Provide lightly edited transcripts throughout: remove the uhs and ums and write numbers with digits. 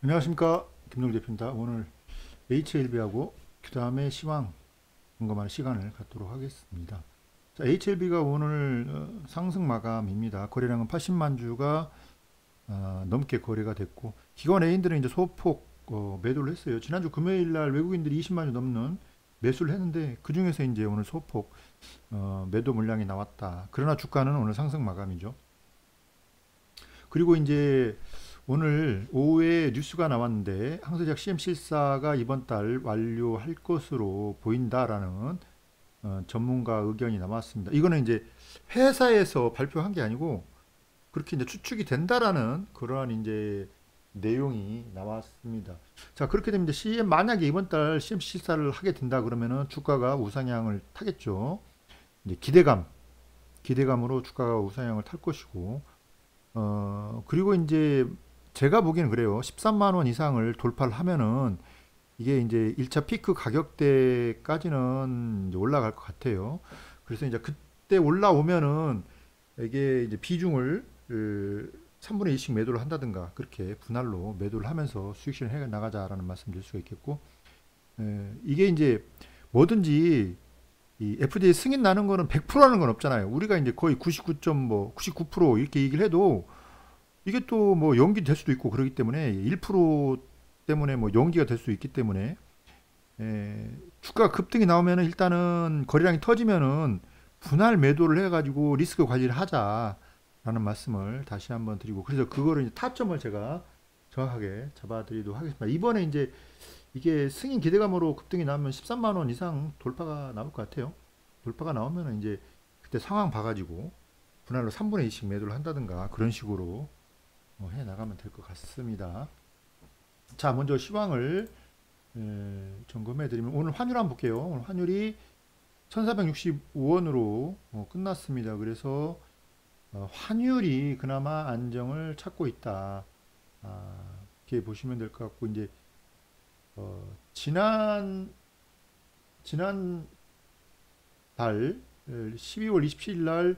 안녕하십니까, 김동 대표입니다. 오늘 HLB하고 그 다음에 시황 점검하는 시간을 갖도록 하겠습니다. 자, HLB가 오늘 상승 마감입니다. 거래량은 80만 주가 넘게 거래가 됐고, 기관 A인들은 이제 소폭 매도를 했어요. 지난주 금요일 날 외국인들이 20만 주 넘는 매수를 했는데, 그 중에서 이제 오늘 소폭 매도 물량이 나왔다. 그러나 주가는 오늘 상승 마감이죠. 그리고 이제 오늘 오후에 뉴스가 나왔는데 항소작 CM74가 이번 달 완료할 것으로 보인다라는 전문가 의견이 나왔습니다. 이거는 이제 회사에서 발표한 게 아니고 그렇게 이제 추측이 된다라는 그러한 이제 내용이 나왔습니다. 자, 그렇게 되면 이제 만약에 이번 달 CM74를 하게 된다 그러면은 주가가 우상향을 타겠죠. 이제 기대감으로 주가가 우상향을 탈 것이고 그리고 이제 제가 보기에는 그래요. 13만 원 이상을 돌파를 하면은 이게 이제 1차 피크 가격대까지는 이제 올라갈 것 같아요. 그래서 이제 그때 올라오면은 이게 이제 비중을 3분의 2씩 매도를 한다든가 그렇게 분할로 매도를 하면서 수익 실현 해 나가자라는 말씀 드릴 수가 있겠고, 이게 이제 뭐든지 이 FDA 승인 나는 거는 100%라는 건 없잖아요. 우리가 이제 거의 99% 이렇게 얘기를 해도 이게 또 뭐 연기될 수도 있고 그러기 때문에 1% 때문에 뭐 연기가 될 수 있기 때문에 주가 급등이 나오면은 일단은 거래량이 터지면은 분할 매도를 해가지고 리스크 관리를 하자라는 말씀을 다시 한번 드리고, 그래서 그거를 이제 타점을 제가 정확하게 잡아드리도록 하겠습니다. 이번에 이제 이게 승인 기대감으로 급등이 나오면 13만 원 이상 돌파가 나올 것 같아요. 돌파가 나오면은 이제 그때 상황 봐가지고 분할로 3분의 2씩 매도를 한다든가 그런 식으로 해 나가면 될 것 같습니다. 자, 먼저 시황을 점검해 드리면 오늘 환율 한번 볼게요. 오늘 환율이 1465원으로 끝났습니다. 그래서 환율이 그나마 안정을 찾고 있다. 이렇게 보시면 될 것 같고, 이제 지난 달 12월 27일 날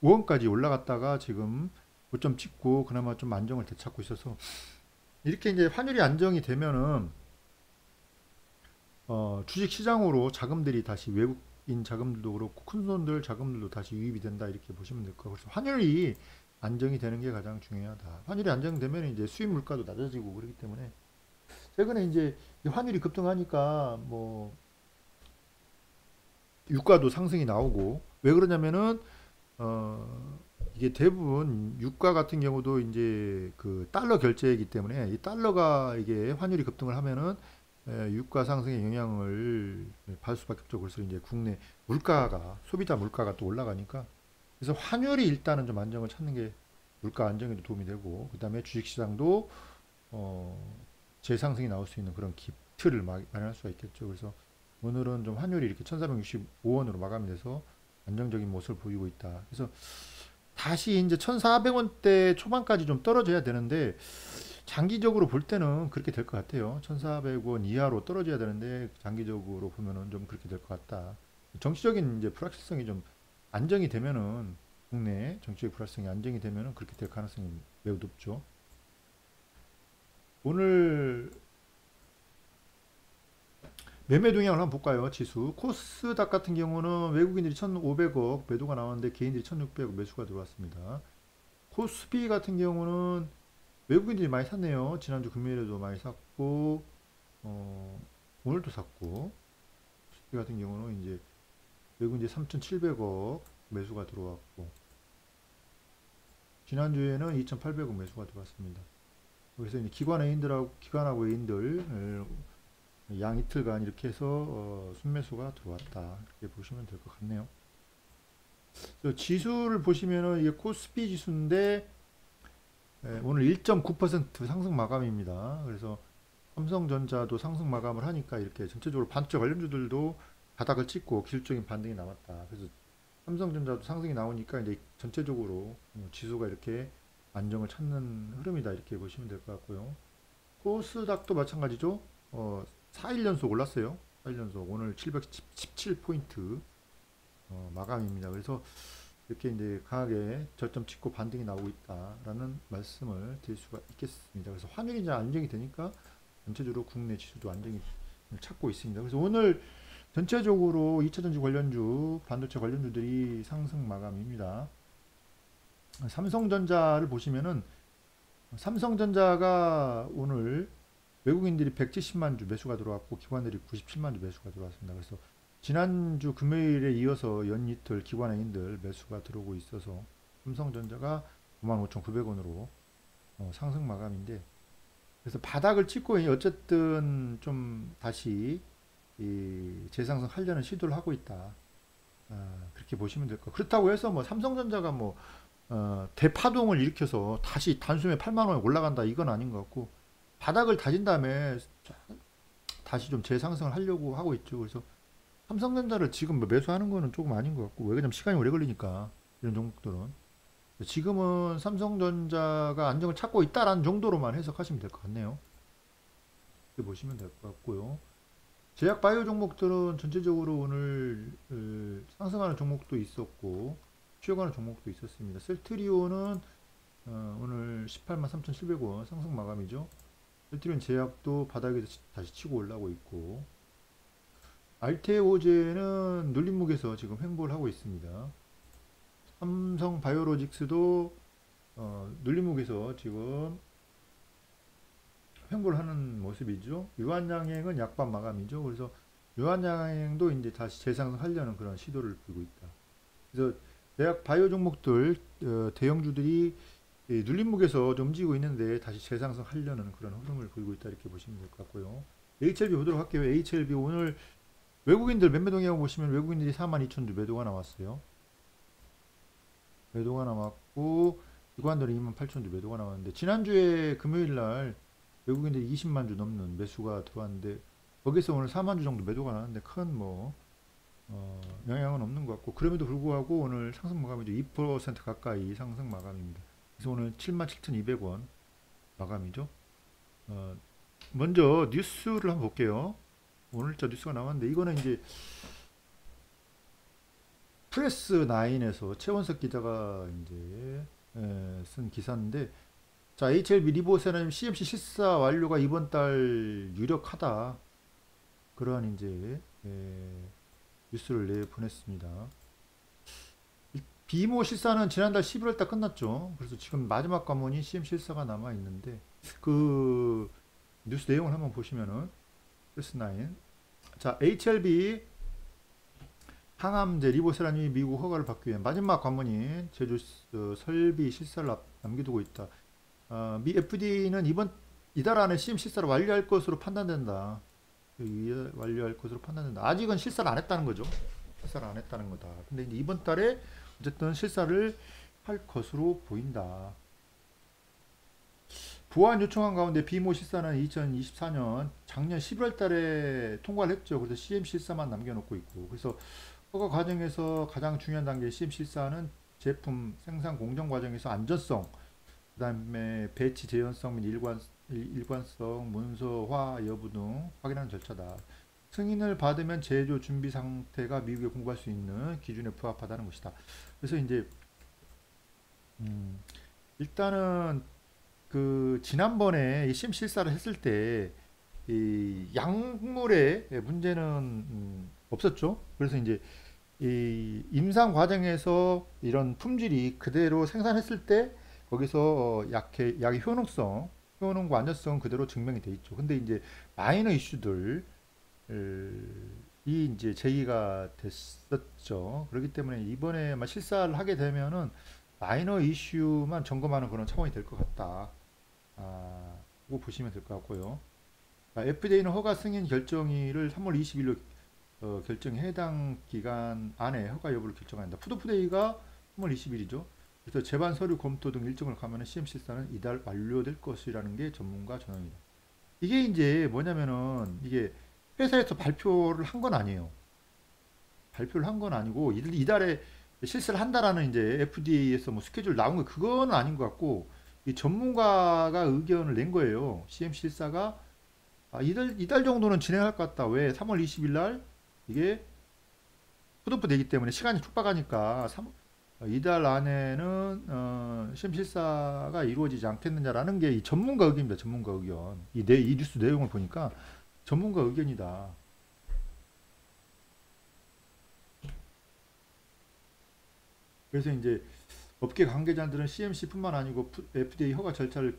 1486원까지 올라갔다가 지금 고점 찍고 그나마 좀 안정을 되찾고 있어서, 이렇게 이제 환율이 안정이 되면은 주식 시장으로 자금들이 다시 외국인 자금들도 그렇고 큰 손들 자금들도 다시 유입이 된다 이렇게 보시면 될 것 같고, 그래서 환율이 안정이 되는 게 가장 중요하다. 환율이 안정되면 이제 수입 물가도 낮아지고 그렇기 때문에 최근에 이제 환율이 급등하니까 뭐 유가도 상승이 나오고, 왜 그러냐면은 이게 대부분 유가 같은 경우도 이제 그 달러 결제이기 때문에 이 달러가 이게 환율이 급등을 하면은 유가 상승의 영향을 받을 수밖에 없죠. 그래서 이제 국내 물가가 소비자 물가가 또 올라가니까, 그래서 환율이 일단은 좀 안정을 찾는 게 물가 안정에도 도움이 되고, 그다음에 주식 시장도 재상승이 나올 수 있는 그런 기틀을 마련할 수가 있겠죠. 그래서 오늘은 좀 환율이 이렇게 1465원으로 마감이 돼서 안정적인 모습을 보이고 있다. 그래서 다시 이제 1400원대 초반까지 좀 떨어져야 되는데, 장기적으로 볼 때는 그렇게 될 것 같아요. 1400원 이하로 떨어져야 되는데 장기적으로 보면은 좀 그렇게 될 것 같다. 정치적인 이제 불확실성이 좀 안정이 되면은, 국내 정치적 불확실성이 안정이 되면은 그렇게 될 가능성이 매우 높죠. 오늘 매매 동향을 한번 볼까요? 지수. 코스닥 같은 경우는 외국인들이 1,500억 매도가 나왔는데 개인들이 1,600억 매수가 들어왔습니다. 코스피 같은 경우는 외국인들이 많이 샀네요. 지난주 금요일에도 많이 샀고, 어, 오늘도 샀고, 코스피 같은 경우는 이제 외국인들이 3,700억 매수가 들어왔고, 지난주에는 2,800억 매수가 들어왔습니다. 그래서 이제 기관하고 A인들 양 이틀간 이렇게 해서 순매수가 들어왔다. 이렇게 보시면 될 것 같네요. 그래서 지수를 보시면은 이게 코스피 지수인데 오늘 1.9% 상승 마감입니다. 그래서 삼성전자도 상승 마감을 하니까 이렇게 전체적으로 반도체 관련주들도 바닥을 찍고 기술적인 반등이 나왔다. 그래서 삼성전자도 상승이 나오니까 이제 전체적으로 지수가 이렇게 안정을 찾는 흐름이다. 이렇게 보시면 될 것 같고요. 코스닥도 마찬가지죠. 4일 연속 올랐어요. 4일 연속 오늘 717포인트 마감입니다. 그래서 이렇게 이제 강하게 저점 찍고 반등이 나오고 있다라는 말씀을 드릴 수가 있겠습니다. 그래서 환율이 이제 안정이 되니까 전체적으로 국내 지수도 안정이 찾고 있습니다. 그래서 오늘 전체적으로 2차전지 관련주, 반도체 관련주들이 상승 마감입니다. 삼성전자를 보시면은 삼성전자가 오늘 외국인들이 170만 주 매수가 들어왔고 기관들이 97만 주 매수가 들어왔습니다. 그래서 지난주 금요일에 이어서 연이틀 기관행인들 매수가 들어오고 있어서 삼성전자가 95,900원으로 상승 마감인데, 그래서 바닥을 찍고 어쨌든 좀 다시 재상승 하려는 시도를 하고 있다. 그렇게 보시면 될 것 같고, 그렇다고 해서 뭐 삼성전자가 뭐 대파동을 일으켜서 다시 단숨에 8만 원에 올라간다 이건 아닌 것 같고, 바닥을 다진 다음에 다시 좀 재상승을 하려고 하고 있죠. 그래서 삼성전자를 지금 매수하는 거는 조금 아닌 것 같고, 왜냐면 시간이 오래 걸리니까 이런 종목들은 지금은 삼성전자가 안정을 찾고 있다라는 정도로만 해석하시면 될 것 같네요. 이렇게 보시면 될 것 같고요. 제약 바이오 종목들은 전체적으로 오늘 상승하는 종목도 있었고 쉬어가는 종목도 있었습니다. 셀트리온은 오늘 183,700원 상승 마감이죠. 셀트리온 제약도 바닥에서 다시 치고 올라오고 있고, 알테오제는 눌림목에서 지금 횡보를 하고 있습니다. 삼성 바이오로직스도 눌림목에서 지금 횡보를 하는 모습이죠. 유한양행은 약반 마감이죠. 그래서 유한양행도 이제 다시 재상승하려는 그런 시도를 보이고 있다. 그래서 대학 바이오 종목들 대형주들이 눌림목에서 좀 움직이고 있는데 다시 재상승하려는 그런 흐름을 보이고 있다 이렇게 보시면 될 것 같고요. HLB 보도록 할게요. HLB 오늘 외국인들 몇 매동이라고 보시면 외국인들이 42,000주 매도가 나왔어요. 매도가 나왔고 기관들이 28,000주 매도가 나왔는데, 지난주에 금요일날 외국인들이 20만 주 넘는 매수가 들어왔는데 거기서 오늘 4만 주 정도 매도가 나왔는데 큰 뭐 영향은 없는 것 같고, 그럼에도 불구하고 오늘 상승 마감이죠. 2% 가까이 상승 마감입니다. 그래서 오늘 77,200원 마감이죠. 먼저 뉴스를 한번 볼게요. 오늘자 뉴스가 나왔는데 이거는 이제 프레스 9에서 최원석 기자가 이제 쓴 기사인데, 자, HLB 리보세라님 CMC 실사 완료가 이번 달 유력하다. 그러한 이제 뉴스를 내보냈습니다. 비모 실사는 지난달 11월 달 끝났죠. 그래서 지금 마지막 관문이 CMC 실사가 남아 있는데, 그 뉴스 내용을 한번 보시면은 프레스9. 자, HLB 항암제 리보세라님이 미국 허가를 받기 위한 마지막 관문인 제조 설비 실사를 남겨두고 있다. 미 FDA는 이달 안에 CM 실사를 완료할 것으로 판단된다. 완료할 것으로 판단된다. 아직은 실사를 안 했다는 거죠. 실사를 안 했다는 거다. 근데 이제 이번 달에 어쨌든 실사를 할 것으로 보인다. 보완 요청한 가운데 비모 실사는 2024년 작년 11월 달에 통과를 했죠. 그래서 CM 실사만 남겨놓고 있고, 그래서 허가 과정에서 가장 중요한 단계 CM 실사는 제품 생산 공정 과정에서 안전성, 그 다음에 배치 재현성 및 일관성, 문서화 여부 등 확인하는 절차다. 승인을 받으면 제조 준비 상태가 미국에 공급할 수 있는 기준에 부합하다는 것이다. 그래서 이제 일단은 그 지난번에 CM 실사를 했을 때 이 약물의 문제는 없었죠. 그래서 이제 이 임상 과정에서 이런 품질이 그대로 생산했을 때 거기서 약의 효능과 안전성 그대로 증명이 돼 있죠. 근데 이제 마이너 이슈들 이 이제 제기가 됐었죠. 그렇기 때문에 이번에 실사를 하게 되면은 마이너 이슈만 점검하는 그런 차원이 될 것 같다. 고 보시면 될 것 같고요. FDA는 허가 승인 결정일을 3월 20일로 결정에 해당 기간 안에 허가 여부를 결정한다. 푸드푸데이가 3월 20일이죠. 그래서 제반 서류 검토 등 일정을 가면은 CM 실사는 이달 완료될 것이라는 게 전문가 전언이다. 이게 이제 뭐냐면은 이게 회사에서 발표를 한 건 아니에요. 발표를 한 건 아니고 이달에 실사를 한다라는 이제 FDA에서 뭐 스케줄 나온 거 그거는 아닌 것 같고, 이 전문가가 의견을 낸 거예요. CM 실사가 이달 정도는 진행할 것 같다. 왜? 3월 20일 날 이게 푸드프 되기 때문에 시간이 촉박하니까 이달 안에는 시험 실사가 이루어지지 않겠느냐라는 게 이 전문가 의견입니다. 전문가 의견. 이 뉴스 내용을 보니까 전문가 의견이다. 그래서 이제 업계 관계자들은 CMC뿐만 아니고 FDA 허가 절차를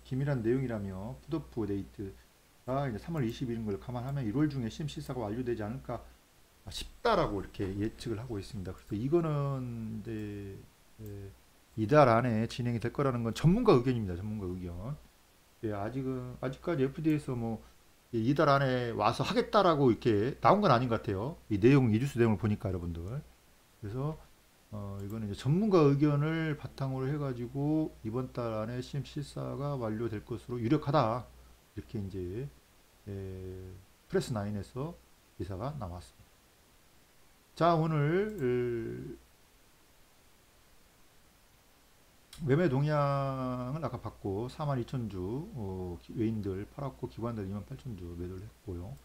기밀한 내용이라며 풋오프 데이트가 이제 3월 20일인 걸 감안하면 1월 중에 CM 실사가 완료되지 않을까 싶다라고 이렇게 예측을 하고 있습니다. 그래서 이거는 이제 이달 안에 진행이 될 거라는 건 전문가 의견입니다. 전문가 의견. 아직까지 FDA에서 뭐 이달 안에 와서 하겠다라고 이렇게 나온 건 아닌 것 같아요. 이 뉴스 내용을 보니까 여러분들. 그래서 이거는 이제 전문가 의견을 바탕으로 해가지고 이번 달 안에 CM 실사가 완료될 것으로 유력하다. 이렇게 이제 프레스 9에서 기사가 나왔습니다. 자, 오늘 매매 동향을 아까 봤고 42,000주 외인들 팔았고 기관들 28,000주 매도를 했고요.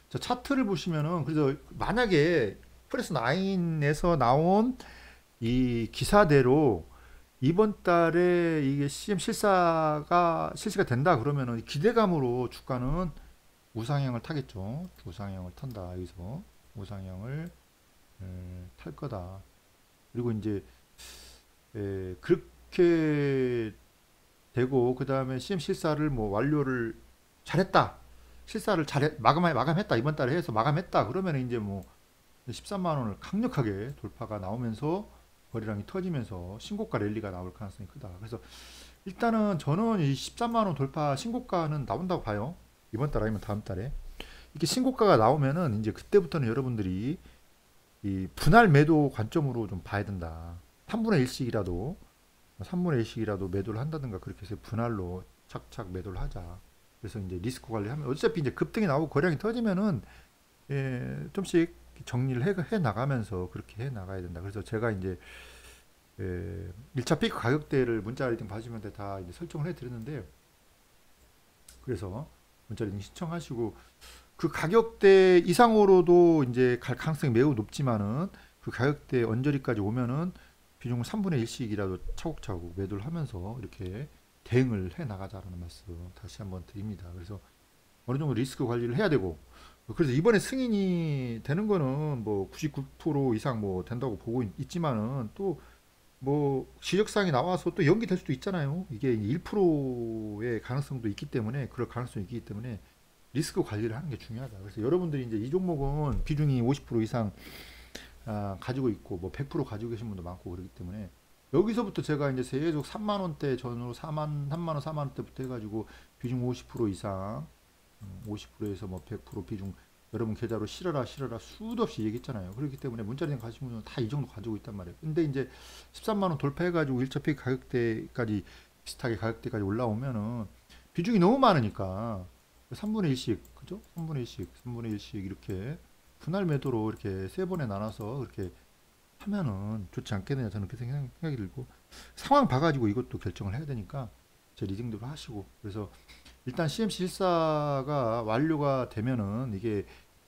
자, 차트를 보시면은 그래서 만약에 프레스 9에서 나온 이 기사대로 이번 달에 이게 CM 실사가 실시가 된다 그러면은 기대감으로 주가는 우상향을 타겠죠. 우상향을 탄다. 여기서 우상향을 탈 거다. 그리고 이제 그렇게 되고 그 다음에 CM 실사를 뭐 완료를 잘했다. 실사를 마감했다. 이번 달에 해서 마감했다. 그러면 이제 뭐 13만 원을 강력하게 돌파가 나오면서 거래량이 터지면서 신고가 랠리가 나올 가능성이 크다. 그래서 일단은 저는 이 13만 원 돌파 신고가는 나온다고 봐요. 이번 달 아니면 다음 달에. 이렇게 신고가가 나오면은 이제 그때부터는 여러분들이 이 분할 매도 관점으로 좀 봐야 된다. 3분의 1씩이라도 3분의 1씩이라도 매도를 한다든가 그렇게 해서 분할로 착착 매도를 하자. 그래서 이제 리스크 관리하면 어차피 이제 급등이 나오고 거래량이 터지면은 좀씩 정리를 해 나가면서 그렇게 해 나가야 된다. 그래서 제가 이제 1차 피크 가격대를 문자 리딩 봐주시면 다 이제 설정을 해 드렸는데 그래서 문자 리딩 신청하시고 그 가격대 이상으로도 이제 갈 가능성이 매우 높지만은 그 가격대 언저리까지 오면은 비중을 3분의 1씩이라도 차곡차곡 매도를 하면서 이렇게 대응을 해 나가자라는 말씀 다시 한번 드립니다. 그래서 어느 정도 리스크 관리를 해야 되고 그래서 이번에 승인이 되는 거는 뭐 99% 이상 뭐 된다고 보고 있지만은 또 뭐 지적사항이 나와서 또 연기될 수도 있잖아요. 이게 1%의 가능성도 있기 때문에 그럴 가능성이 있기 때문에 리스크 관리를 하는 게 중요하다. 그래서 여러분들이 이제 이 종목은 비중이 50% 이상 가지고 있고 뭐 100% 가지고 계신 분도 많고 그렇기 때문에 여기서부터 제가 이제 계속 3만 원대 전후로 3만 원, 4만 원대부터 해가지고 비중 50% 이상 50%에서 뭐 100% 비중 여러분 계좌로 실어라 수도 없이 얘기했잖아요. 그렇기 때문에 문자리딩 가신 분은 다 이 정도 가지고 있단 말이에요. 근데 이제 13만 원 돌파해가지고 1차 피크 가격대까지 비슷하게 가격대까지 올라오면은 비중이 너무 많으니까 3분의 1씩 그죠? 3분의 1씩 이렇게 분할 매도로 이렇게 세 번에 나눠서 이렇게 하면은 좋지 않겠느냐 저는 그 생각이 들고 상황 봐가지고 이것도 결정을 해야 되니까 제 리딩대로 하시고 그래서 일단 CMC 실사가 완료가 되면은 이게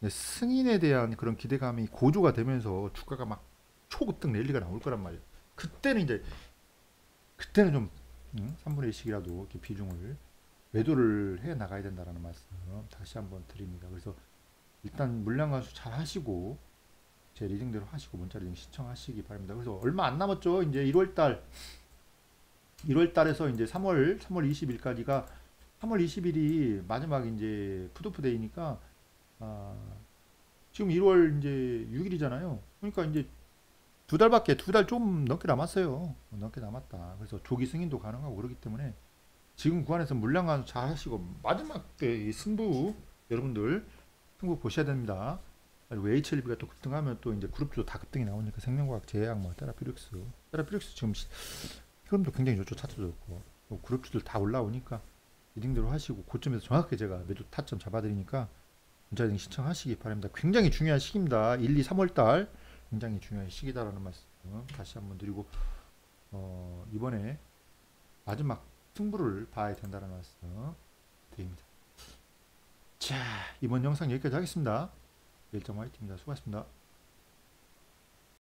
승인에 대한 그런 기대감이 고조가 되면서 주가가 막 초급등 랠리가 나올 거란 말이에요. 그때는 좀 3분의 1씩이라도 이렇게 비중을 매도를 해 나가야 된다라는 말씀 다시 한번 드립니다. 그래서 일단 물량 관수 잘 하시고 제 리딩대로 하시고 문자 리딩 신청하시기 바랍니다. 그래서 얼마 안 남았죠. 이제 1월 달에서 이제 3월 20일까지가 3월 20일이 마지막 이제 풋오프 데이니까 지금 1월 이제 6일이잖아요. 그러니까 이제 두 달 좀 넘게 남았어요. 넘게 남았다. 그래서 조기 승인도 가능하고 그렇기 때문에 지금 구간에서 물량 관수 잘 하시고 마지막 때 이 승부 여러분들 승부 보셔야 됩니다. 그리고 HLB가 또 급등하면 또 이제 그룹도 다 급등이 나오니까 생명과학, 제약, 뭐 테라피룩스 지금 흐름도 굉장히 좋죠. 차트도 좋고 또 그룹주들 다 올라오니까 리딩대로 하시고 고점에서 정확하게 제가 매도 타점 잡아드리니까 문자 리딩 신청하시기 바랍니다. 굉장히 중요한 시기입니다. 1, 2, 3월달 굉장히 중요한 시기다라는 말씀 다시 한번 드리고 이번에 마지막 승부를 봐야 된다는 말씀 드립니다. 자, 이번 영상 여기까지 하겠습니다. 일정 화이팅입니다. 수고하셨습니다.